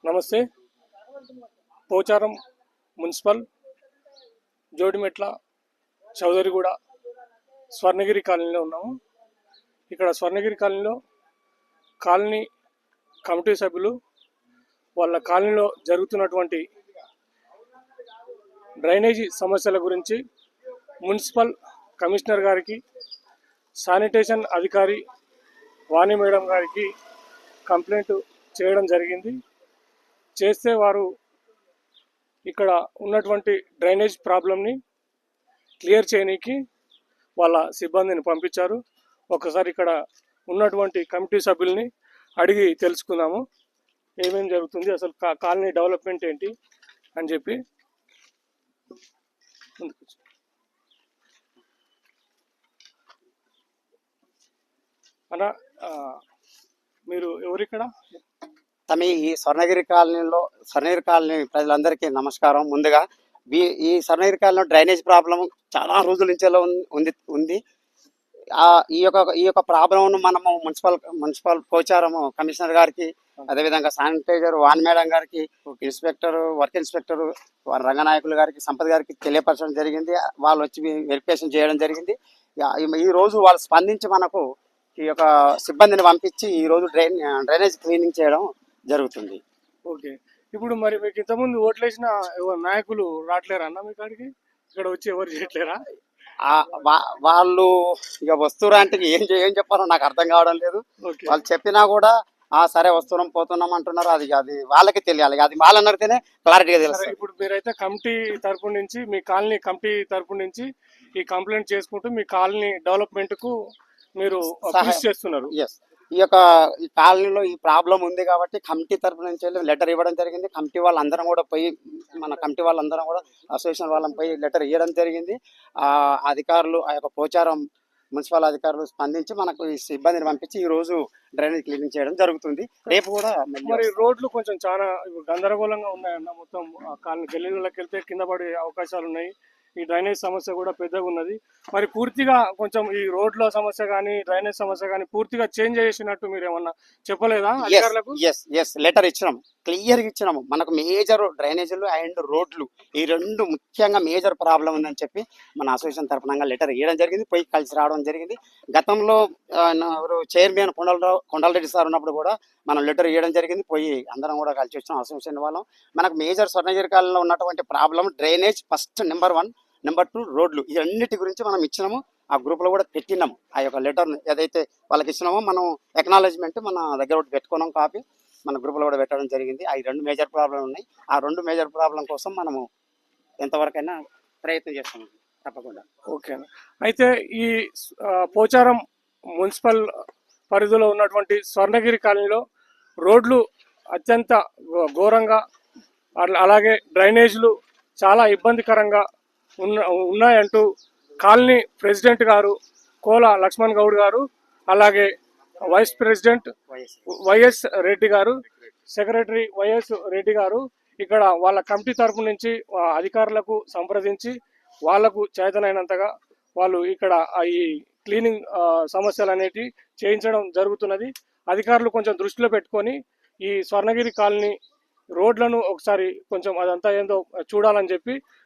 నమస్తే. పోచారం మున్సిపల్ జోడిమెట్ల చౌదరిగూడ స్వర్ణగిరి కాలనీలో ఉన్నాము. ఇక్కడ స్వర్ణగిరి కాలనీలో కాలనీ కమిటీ సభ్యులు వాళ్ళ కాలనీలో జరుగుతున్నటువంటి డ్రైనేజీ సమస్యల గురించి మున్సిపల్ కమిషనర్ గారికి, శానిటేషన్ అధికారి వాణి మేడం గారికి కంప్లైంట్ చేయడం జరిగింది. చేస్తే వారు ఇక్కడ ఉన్నటువంటి డ్రైనేజ్ ప్రాబ్లంని క్లియర్ చేయడానికి వాళ్ళ సిబ్బందిని పంపించారు. ఒకసారి ఇక్కడ ఉన్నటువంటి కమిటీ సభ్యుల్ని అడిగి తెలుసుకుందాము ఏమేమి జరుగుతుంది, అసలు కాలనీ డెవలప్మెంట్ ఏంటి అని చెప్పి. అన్న, మీరు ఎవరిక్కడ? ఈ స్వర్ణగిరి కాలనీ ప్రజలందరికీ నమస్కారం. ముందుగా ఈ స్వర్ణగిరి కాలనీలో డ్రైనేజ్ ప్రాబ్లం చాలా రోజుల నుంచి ఉంది. ఈ యొక్క ప్రాబ్లం మనము మున్సిపల్ పోచారం కమిషనర్ గారికి, అదేవిధంగా శానిటైజర్ వాన్ మేడం గారికి, వర్క్ ఇన్స్పెక్టర్ రంగనాయకులు గారికి, సంపత్ గారికి తెలియపరచడం జరిగింది. వాళ్ళు వచ్చి వెరిఫికేషన్ చేయడం జరిగింది. ఈ రోజు వాళ్ళు స్పందించి మనకు ఈ యొక్క సిబ్బందిని పంపించి ఈ రోజు డ్రైనేజ్ క్లీనింగ్ చేయడం జరుగుతుంది. ఓకే, ఇప్పుడు మరి మీకు ఇంతకుముందు ఓట్లేసిన నాయకులు రావట్లేరా అన్న మీ కాడికి? ఇక్కడ వచ్చి ఎవరు చేయట్లేరా? వాళ్ళు ఇక వస్తురా అంటే ఏం చెప్పాలో నాకు అర్థం కావడం లేదు. వాళ్ళు చెప్పినా కూడా సరే వస్తున్నాం పోతున్నాం అంటున్నారు. అది వాళ్ళకి తెలియాలి, అది వాళ్ళని అడిగితేనే క్లారిటీగా తెలుస్తుంది. ఇప్పుడు మీరైతే కమిటీ తరపు నుంచి, మీ కాలనీ కమిటీ తరపు నుంచి ఈ కంప్లైంట్ చేసుకుంటూ మీ కాలనీ డెవలప్మెంట్ కు మీరు కృషి చేస్తున్నారు. ఈ కాలనీలో ఈ ప్రాబ్లం ఉంది కాబట్టి కమిటీ తరపు నుంచి లెటర్ ఇవ్వడం జరిగింది. కమిటీ వాళ్ళందరం కూడా పోయి, మన కమిటీ వాళ్ళందరం కూడా అసోసియేషన్ వాళ్ళని పోయి లెటర్ ఇవ్వడం జరిగింది. అధికారులు, ఆ యొక్క పోచారం మున్సిపల్ అధికారులు స్పందించి మనకు ఈ సిబ్బందిని పంపించి ఈ రోజు డ్రైనేజ్ క్లీనింగ్ చేయడం జరుగుతుంది. రేపు కూడా మరి రోడ్లు కొంచెం చాలా గందరగోళంగా ఉన్నాయన్న. మొత్తం కాలనీ గల్లీలోకి వెళ్తే కింద పడే అవకాశాలు ఉన్నాయి. ఈ డ్రైనేజ్ సమస్య కూడా పెద్దగా ఉన్నది. మరి పూర్తిగా కొంచెం ఈ రోడ్ల సమస్య కానీ డ్రైనేజ్ సమస్య కానీ పూర్తిగా చేంజ్ చేసినట్టు మీరు ఏమన్నా చెప్పలేదా అధికారులకు? లెటర్ ఇచ్చినాము, క్లియర్గా ఇచ్చినాము. మనకు మేజర్ డ్రైనేజీలు అండ్ రోడ్లు ఈ రెండు ముఖ్యంగా మేజర్ ప్రాబ్లం ఉందని చెప్పి మన అసోసియేషన్ తరఫున లెటర్ ఇవ్వడం జరిగింది. పోయి కలిసి రావడం జరిగింది. గతంలో చైర్మన్ కొండలరెడ్డి సార్ ఉన్నప్పుడు కూడా మనం లెటర్ ఇవ్వడం జరిగింది. పోయి అందరం కూడా కలిసి వచ్చినాం అసోసియేషన్ వాళ్ళం. మనకు మేజర్ స్వర్ణగిరి కాలనీలో ఉన్నటువంటి problem drainage first number 1, number 2 రోడ్లు. ఈ అన్నిటి గురించి మనం ఇచ్చినాము. ఆ గ్రూప్లో కూడా పెట్టినాము. ఆ యొక్క లెటర్ ఏదైతే వాళ్ళకి ఇచ్చినామో మనం ఎక్నాలజ్మెంట్ మన దగ్గర ఒకటి పెట్టుకున్నాం, కాపీ మన గ్రూప్లో కూడా పెట్టడం జరిగింది. ఆ 2 మేజర్ ప్రాబ్లం ఉన్నాయి. ఆ 2 మేజర్ ప్రాబ్లం కోసం మనము ఎంతవరకైనా ప్రయత్నం చేస్తాము తప్పకుండా. ఓకే, అయితే ఈ పోచారం మున్సిపల్ పరిధిలో ఉన్నటువంటి స్వర్ణగిరి కాలనీలో రోడ్లు అత్యంత ఘోరంగా, అలాగే డ్రైనేజీలు చాలా ఇబ్బందికరంగా ఉన్నాయంటూ కాలనీ ప్రెసిడెంట్ గారు కోల లక్ష్మణ్ గౌడ్ గారు, అలాగే వైస్ ప్రెసిడెంట్ వైఎస్ రెడ్డి గారు, సెక్రటరీ వైఎస్ రెడ్డి గారు ఇక్కడ వాళ్ళ కమిటీ తరఫు నుంచి అధికారులకు సంప్రదించి వాళ్లకు చేతనైనంతగా వాళ్ళు ఇక్కడ ఈ క్లీనింగ్ సమస్యలు అనేటివి చేయించడం జరుగుతున్నది. అధికారులు కొంచెం దృష్టిలో పెట్టుకొని ఈ స్వర్ణగిరి కాలనీ రోడ్లను ఒకసారి కొంచెం అదంతా ఏందో చూడాలని చెప్పి